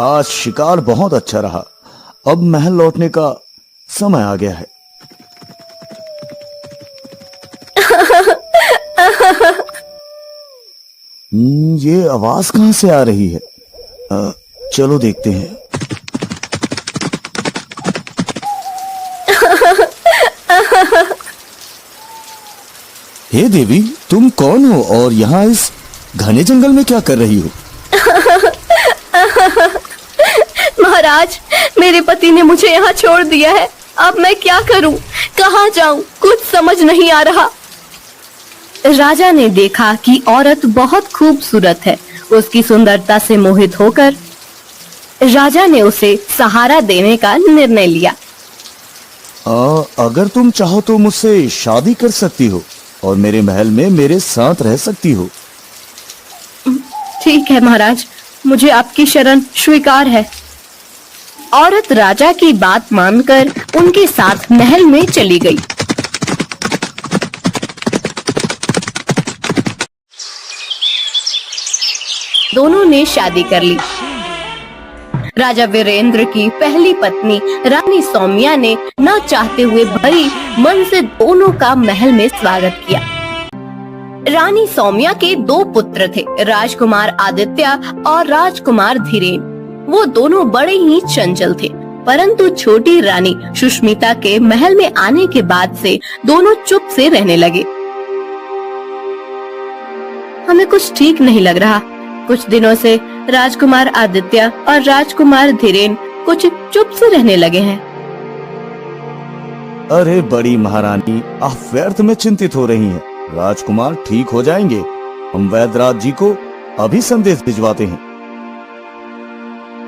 आज शिकार बहुत अच्छा रहा। अब महल लौटने का समय आ गया है। ये आवाज कहां से आ रही है? चलो देखते हैं। हे देवी, तुम कौन हो और यहाँ इस घने जंगल में क्या कर रही हो? महाराज, मेरे पति ने मुझे यहाँ छोड़ दिया है। अब मैं क्या करूं, कहाँ जाऊं, कुछ समझ नहीं आ रहा। राजा ने देखा कि औरत बहुत खूबसूरत है। उसकी सुंदरता से मोहित होकर राजा ने उसे सहारा देने का निर्णय लिया। अगर तुम चाहो तो मुझसे शादी कर सकती हो और मेरे महल में मेरे साथ रह सकती हो। ठीक है महाराज, मुझे आपकी शरण स्वीकार है। औरत राजा की बात मानकर उनके साथ महल में चली गई। दोनों ने शादी कर ली। राजा वीरेंद्र की पहली पत्नी रानी सौम्या ने न चाहते हुए भरी मन से दोनों का महल में स्वागत किया। रानी सौम्या के 2 पुत्र थे, राजकुमार आदित्य और राजकुमार धीरेन। वो दोनों बड़े ही चंचल थे, परंतु छोटी रानी सुष्मिता के महल में आने के बाद से दोनों चुप से रहने लगे। हमें कुछ ठीक नहीं लग रहा। कुछ दिनों से राजकुमार आदित्य और राजकुमार धीरेन कुछ चुप से रहने लगे हैं। अरे बड़ी महारानी, आप व्यर्थ में चिंतित हो रही हैं। राजकुमार ठीक हो जाएंगे। हम वैद्यराज जी को अभी संदेश भिजवाते हैं।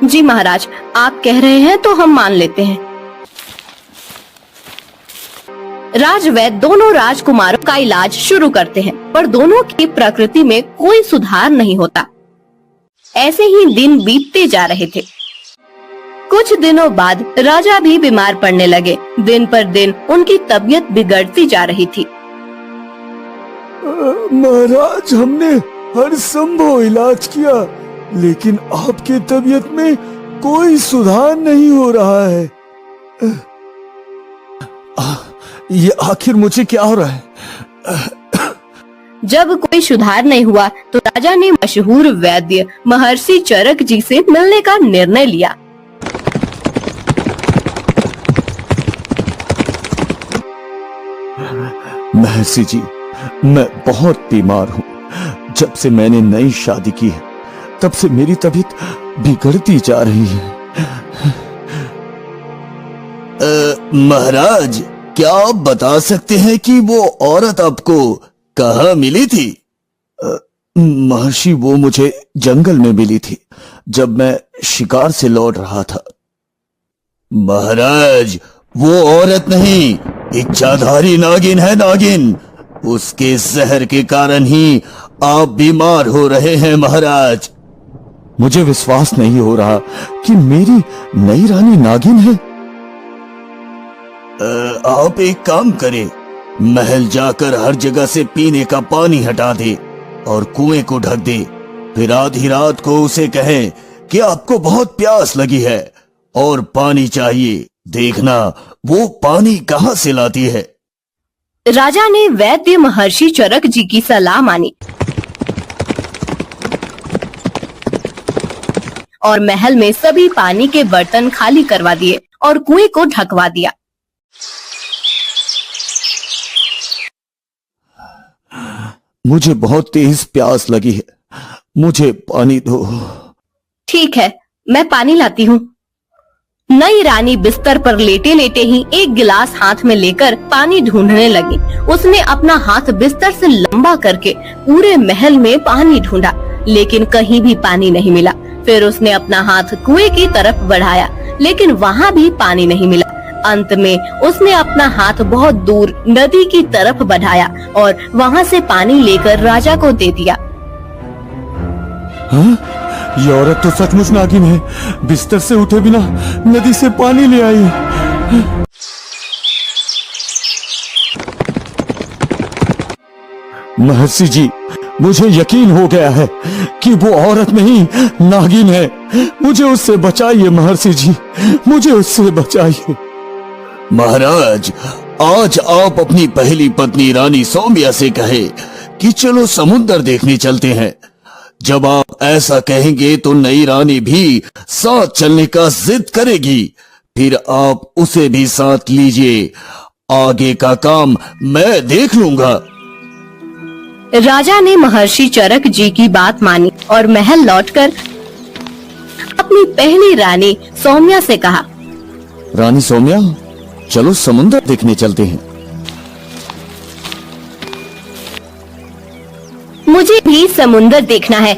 जी महाराज, आप कह रहे हैं तो हम मान लेते हैं। राजवैद्य दोनों राजकुमारों का इलाज शुरू करते हैं, पर दोनों की प्रकृति में कोई सुधार नहीं होता। ऐसे ही दिन बीतते जा रहे थे। कुछ दिनों बाद राजा भी बीमार पड़ने लगे। दिन पर दिन उनकी तबीयत बिगड़ती जा रही थी। महाराज, हमने हर संभव इलाज किया, लेकिन आपकी तबीयत में कोई सुधार नहीं हो रहा है। ये आखिर मुझे क्या हो रहा है? जब कोई सुधार नहीं हुआ तो राजा ने मशहूर वैद्य महर्षि चरक जी से मिलने का निर्णय लिया। महर्षि जी, मैं बहुत बीमार हूँ। जब से मैंने नई शादी की है, तब से मेरी तबीयत बिगड़ती जा रही है। महाराज, क्या आप बता सकते हैं कि वो औरत आपको कहाँ मिली थी? महर्षि, वो मुझे जंगल में मिली थी जब मैं शिकार से लौट रहा था। महाराज, वो औरत नहीं, इच्छाधारी नागिन है। नागिन, उसके जहर के कारण ही आप बीमार हो रहे हैं महाराज। मुझे विश्वास नहीं हो रहा कि मेरी नई रानी नागिन है। आप एक काम करें, महल जाकर हर जगह से पीने का पानी हटा दे और कुएं को ढक दे। फिर आधी रात को उसे कहें कि आपको बहुत प्यास लगी है और पानी चाहिए। देखना वो पानी कहां से लाती है। राजा ने वैद्य महर्षि चरक जी की सलाह मानी और महल में सभी पानी के बर्तन खाली करवा दिए और कुएं को ढकवा दिया। मुझे बहुत तेज प्यास लगी है, मुझे पानी दो। ठीक है, मैं पानी लाती हूँ। नई रानी बिस्तर पर लेटे लेटे ही एक गिलास हाथ में लेकर पानी ढूंढने लगी। उसने अपना हाथ बिस्तर से लंबा करके पूरे महल में पानी ढूंढा, लेकिन कहीं भी पानी नहीं मिला। फिर उसने अपना हाथ कुएं की तरफ बढ़ाया, लेकिन वहाँ भी पानी नहीं मिला। अंत में उसने अपना हाथ बहुत दूर नदी की तरफ बढ़ाया और वहाँ से पानी लेकर राजा को दे दिया। हाँ? ये औरत तो सचमुच नागिन है। बिस्तर से उठे बिना नदी से पानी ले आई। महर्षि जी, मुझे यकीन हो गया है कि वो औरत नहीं नागिन है। मुझे उससे बचाइए महर्षि जी, मुझे उससे बचाइए। महाराज, आज आप अपनी पहली पत्नी रानी सौम्या से कहे कि चलो समुद्र देखने चलते हैं। जब आप ऐसा कहेंगे तो नई रानी भी साथ चलने का जिद करेगी, फिर आप उसे भी साथ लीजिए। आगे का काम मैं देख लूंगा। राजा ने महर्षि चरक जी की बात मानी और महल लौटकर अपनी पहली रानी सौम्या से कहा, रानी सौम्या, चलो समुद्र देखने चलते हैं। मुझे भी समुद्र देखना है।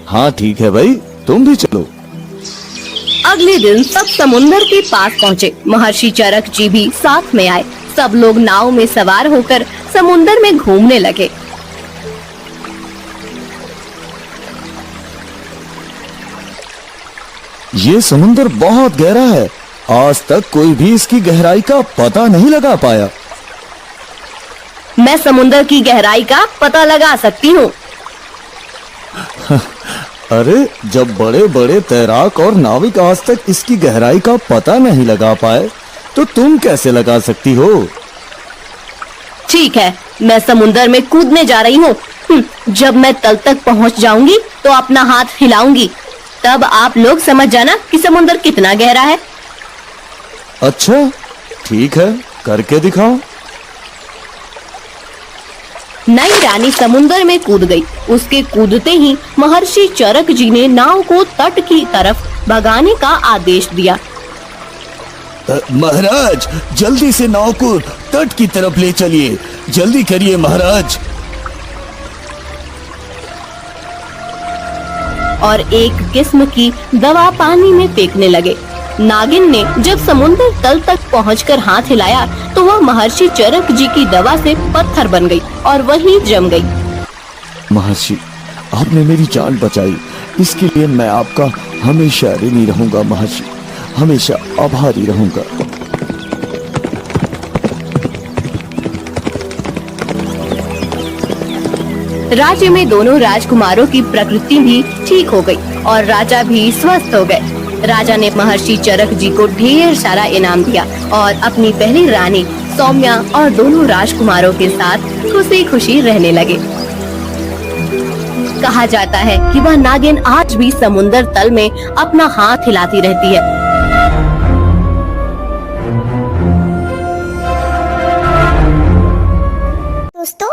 हाँ ठीक है भाई, तुम भी चलो। अगले दिन सब समुद्र के पास पहुँचे। महर्षि चरक जी भी साथ में आए। सब लोग नाव में सवार होकर समुद्र में घूमने लगे। ये समुद्र बहुत गहरा है, आज तक कोई भी इसकी गहराई का पता नहीं लगा पाया। मैं समुद्र की गहराई का पता लगा सकती हूँ। अरे, जब बड़े बड़े तैराक और नाविक आज तक इसकी गहराई का पता नहीं लगा पाए, तो तुम कैसे लगा सकती हो? ठीक है, मैं समुद्र में कूदने जा रही हूँ। जब मैं तल तक पहुँच जाऊंगी तो अपना हाथ हिलाऊंगी, तब आप लोग समझ जाना कि समुद्र कितना गहरा है। अच्छा ठीक है, करके दिखाओ। नई रानी समुद्र में कूद गई। उसके कूदते ही महर्षि चरक जी ने नाव को तट की तरफ भगाने का आदेश दिया। महाराज, जल्दी से नाव को तट की तरफ ले चलिए, जल्दी करिए महाराज। और एक किस्म की दवा पानी में फेंकने लगे। नागिन ने जब समुद्र तल तक पहुंचकर हाथ हिलाया तो वह महर्षि चरक जी की दवा से पत्थर बन गई और वहीं जम गई। महर्षि, आपने मेरी जान बचाई, इसके लिए मैं आपका हमेशा ऋणी रहूंगा महर्षि, हमेशा आभारी रहूंगा। राज्य में दोनों राजकुमारों की प्रकृति भी ठीक हो गई और राजा भी स्वस्थ हो गए। राजा ने महर्षि चरक जी को ढेर सारा इनाम दिया और अपनी पहली रानी सौम्या और दोनों राजकुमारों के साथ खुशी खुशी रहने लगे। कहा जाता है कि वह नागिन आज भी समुद्र तल में अपना हाथ हिलाती रहती है। दोस्तों,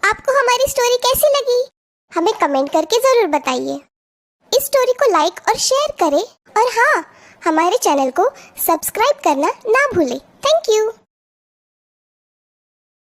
आपको हमारी स्टोरी कैसी लगी? हमें कमेंट करके जरूर बताइए। इस स्टोरी को लाइक और शेयर करें और हाँ, हमारे चैनल को सब्सक्राइब करना ना भूलें। Thank you.